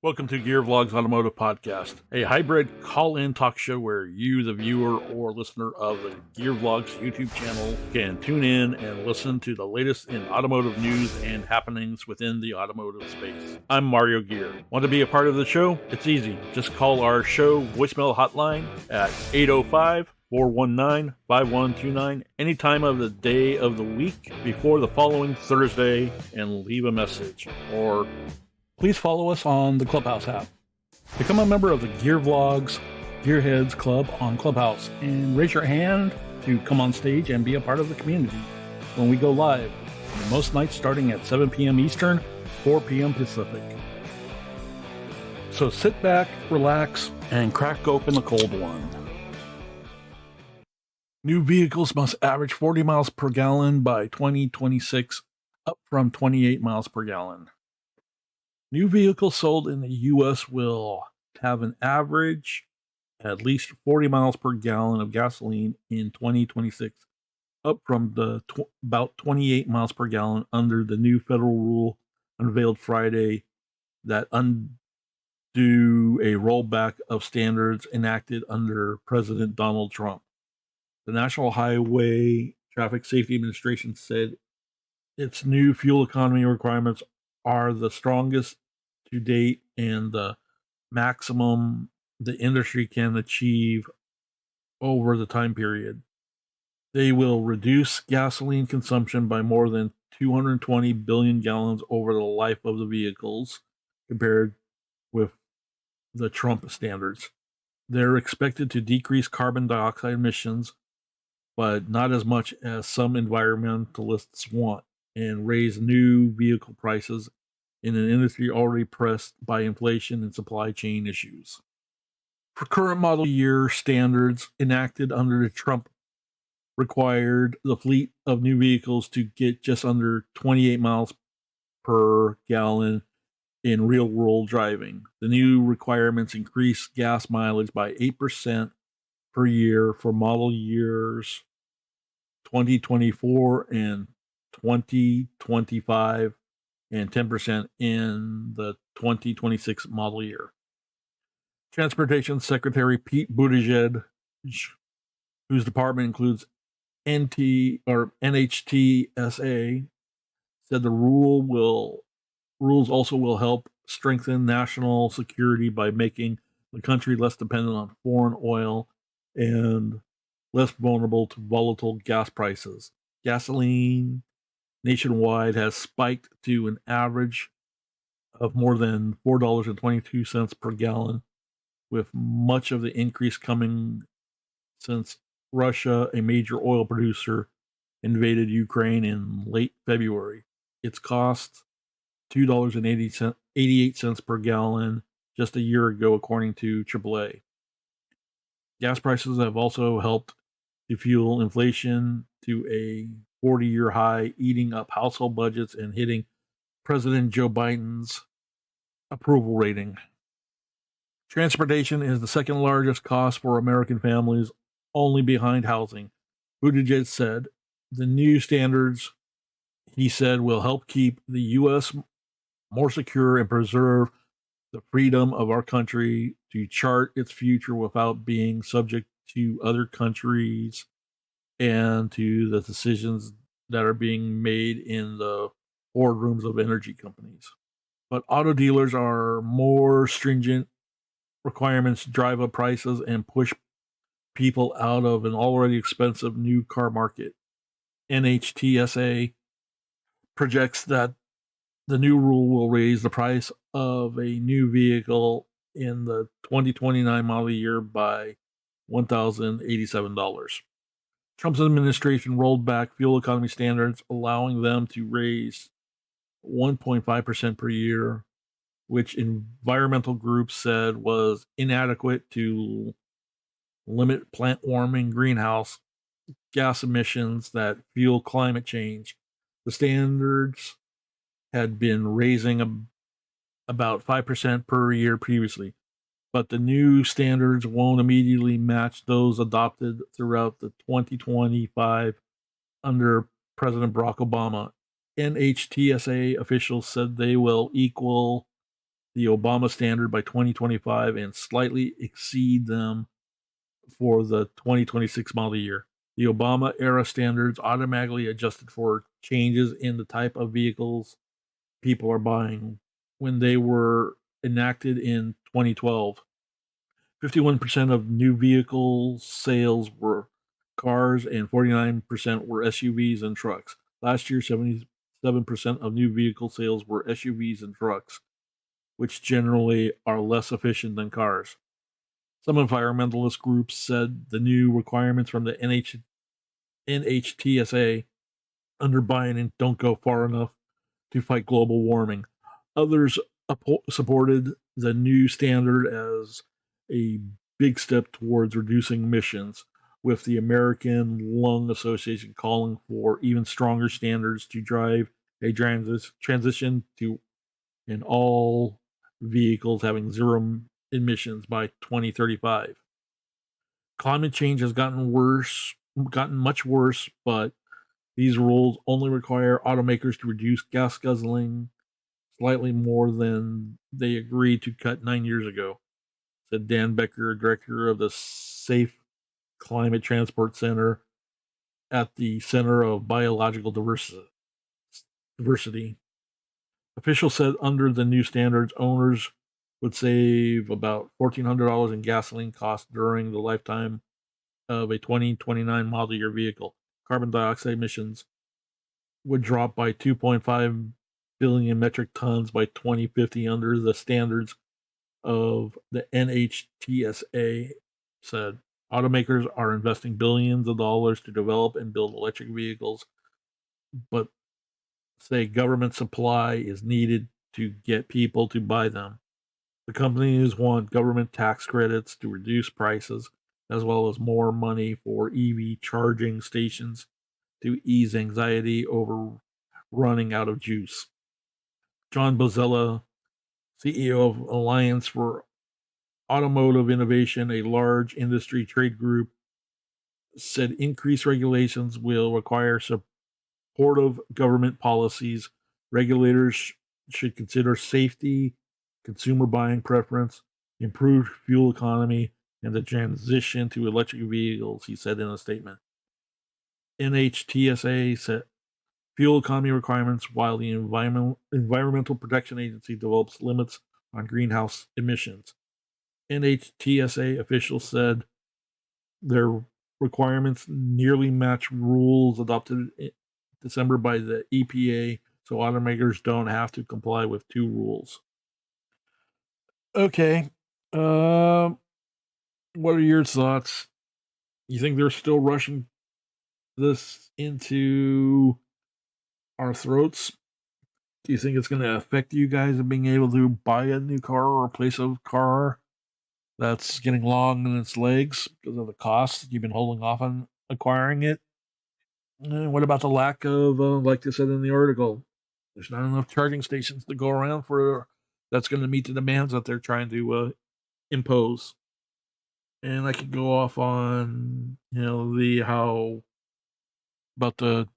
Welcome to gearvlogz Automotive Podcast, a hybrid call-in talk show where you, the viewer or listener of the gearvlogz YouTube channel, can tune in and listen to the latest in automotive news and happenings within the automotive space. I'm Mario Gear. Want to be a part of the show? It's easy. Just call our show voicemail hotline at 805-419-5129 any time of the day of the week before the following Thursday and leave a message. Or please follow us on the Clubhouse app. Become a member of the gearvlogz Gearheads Club on Clubhouse and raise your hand to come on stage and be a part of the community when we go live, most nights starting at 7 p.m. Eastern, 4 p.m. Pacific. So sit back, relax, and crack open the cold one. New vehicles must average 40 miles per gallon by 2026, up from 28 miles per gallon. New vehicles sold in the U.S. will have an average at least 40 miles per gallon of gasoline in 2026, up from the about 28 miles per gallon under the new federal rule unveiled Friday that undo a rollback of standards enacted under President Donald Trump. The National Highway Traffic Safety Administration said its new fuel economy requirements are the strongest to date and the maximum the industry can achieve over the time period. They will reduce gasoline consumption by more than 220 billion gallons over the life of the vehicles compared with the Trump standards. They're expected to decrease carbon dioxide emissions, but not as much as some environmentalists want, and raise new vehicle prices in an industry already pressed by inflation and supply chain issues. For current model year standards enacted under the Trump required the fleet of new vehicles to get just under 28 miles per gallon in real world driving. The new requirements increase gas mileage by 8% per year for model years 2024 and 2025 and 10% in the 2026 model year. Transportation Secretary Pete Buttigieg, whose department includes NHTSA, said the rules also will help strengthen national security by making the country less dependent on foreign oil and less vulnerable to volatile gas prices. Gasoline nationwide has spiked to an average of more than $4.22 per gallon, with much of the increase coming since Russia, a major oil producer, invaded Ukraine in late February. It's cost $2.88 per gallon just a year ago, according to AAA. Gas prices have also helped to fuel inflation to a 40-year high, eating up household budgets and hitting President Joe Biden's approval rating. Transportation is the second largest cost for American families, only behind housing. Buttigieg said the new standards, he said, will help keep the U.S. more secure and preserve the freedom of our country to chart its future without being subject to other countries and to the decisions that are being made in the boardrooms of energy companies. But auto dealers are more stringent requirements drive up prices and push people out of an already expensive new car market. NHTSA projects that the new rule will raise the price of a new vehicle in the 2029 model year by $1,087. Trump's administration rolled back fuel economy standards, allowing them to raise 1.5% per year, which environmental groups said was inadequate to limit plant warming greenhouse gas emissions that fuel climate change. The standards had been raising about 5% per year previously, but the new standards won't immediately match those adopted throughout the 2025 under President Barack Obama. NHTSA officials said they will equal the Obama standard by 2025 and slightly exceed them for the 2026 model year. The Obama era standards automatically adjusted for changes in the type of vehicles people are buying when they were enacted in 2012. 51% of new vehicle sales were cars and 49% were SUVs and trucks. Last year, 77% of new vehicle sales were SUVs and trucks, which generally are less efficient than cars. Some environmentalist groups said the new requirements from the NHTSA under Biden don't go far enough to fight global warming. Others supported the new standard as a big step towards reducing emissions, with the American Lung Association calling for even stronger standards to drive a transition to in all vehicles having zero emissions by 2035. Climate change has gotten much worse, but these rules only require automakers to reduce gas guzzling slightly more than they agreed to cut 9 years ago, said Dan Becker, director of the Safe Climate Transport Center at the Center of Biological Diversity. Officials said under the new standards, owners would save about $1,400 in gasoline costs during the lifetime of a 2029 model year vehicle. Carbon dioxide emissions would drop by 2.5 billion metric tons by 2050 under the standards of the NHTSA, said. Automakers are investing billions of dollars to develop and build electric vehicles, but say government supply is needed to get people to buy them. The companies want government tax credits to reduce prices, as well as more money for EV charging stations to ease anxiety over running out of juice. John Bozzella, CEO of Alliance for Automotive Innovation, a large industry trade group, said increased regulations will require supportive government policies. Regulators should consider safety, consumer buying preference, improved fuel economy, and the transition to electric vehicles, he said in a statement. NHTSA set fuel economy requirements while the Environmental Protection Agency develops limits on greenhouse emissions. NHTSA officials said their requirements nearly match rules adopted in December by the EPA, so automakers don't have to comply with two rules. Okay. What are your thoughts? You think they're still rushing this into our throats? Do you think it's going to affect you guys of being able to buy a new car or replace a car that's getting long in its legs because of the cost? You've been holding off on acquiring it. And what about the lack of, like they said in the article, there's not enough charging stations to go around for that's going to meet the demands that they're trying to impose. And I could go off on the how about the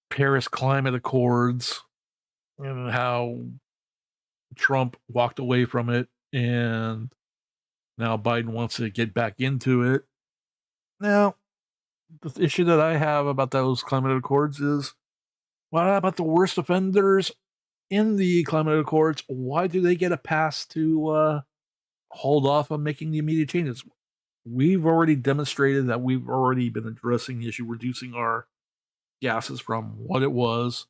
Paris Climate Accords and how Trump walked away from it, and now Biden wants to get back into it. Now, the issue that I have about those climate accords is, what about the worst offenders in the climate accords? Why do they get a pass to hold off on making the immediate changes? We've already demonstrated that we've already been addressing the issue, reducing our gases from what it was,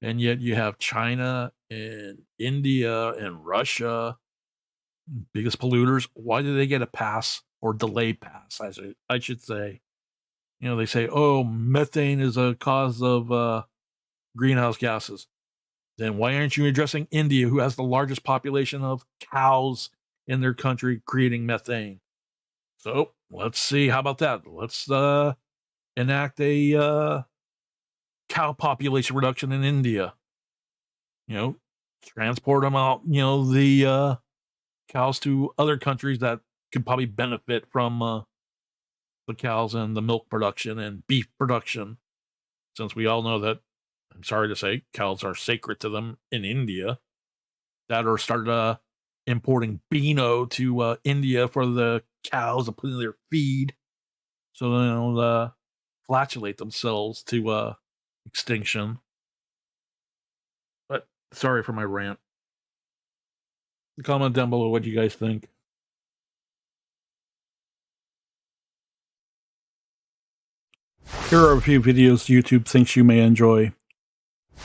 and yet you have China and India and Russia, biggest polluters. Why do they get a pass or delayed pass? I should say. They say, oh, methane is a cause of greenhouse gases. Then why aren't you addressing India, who has the largest population of cows in their country, creating methane? So let's see. How about that? Let's enact a cow population reduction in India. Transport them out, the cows to other countries that could probably benefit from the cows and the milk production and beef production, since we all know that, I'm sorry to say, cows are sacred to them in India. that are started importing Beano to India for the cows to put in their feed, so they'll flatulate themselves to extinction. But sorry for my rant. Comment down below what you guys think. Here are a few videos YouTube thinks you may enjoy.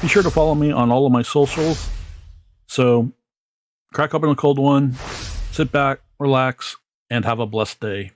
Be sure to follow me on all of my socials. So, crack open a cold one, sit back, relax, and have a blessed day.